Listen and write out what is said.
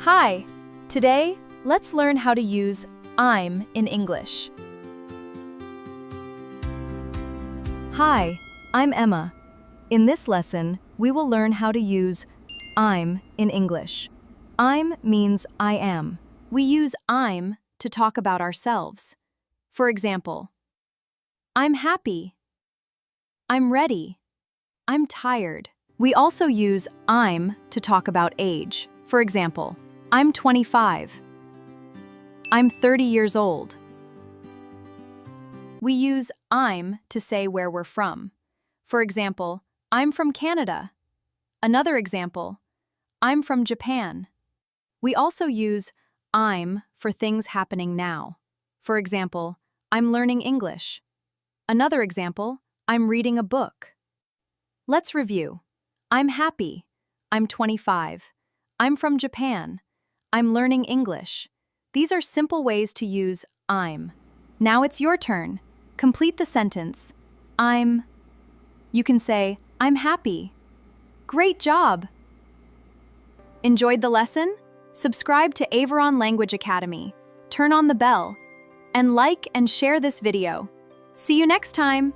Hi! Today, let's learn how to use I'm in English. Hi, I'm Emma. In this lesson, we will learn how to use I'm in English. I'm means I am. We use I'm to talk about ourselves. For example, I'm happy. I'm ready. I'm tired. We also use I'm to talk about age. For example, I'm 25. I'm 30 years old. We use I'm to say where we're from. For example, I'm from Canada. Another example, I'm from Japan. We also use I'm for things happening now. For example, I'm learning English. Another example, I'm reading a book. Let's review. I'm happy. I'm 25. I'm from Japan. I'm learning English. These are simple ways to use I'm. Now it's your turn. Complete the sentence. You can say, I'm happy. Great job! Enjoyed the lesson? Subscribe to Averon Language Academy, turn on the bell, and like and share this video. See you next time!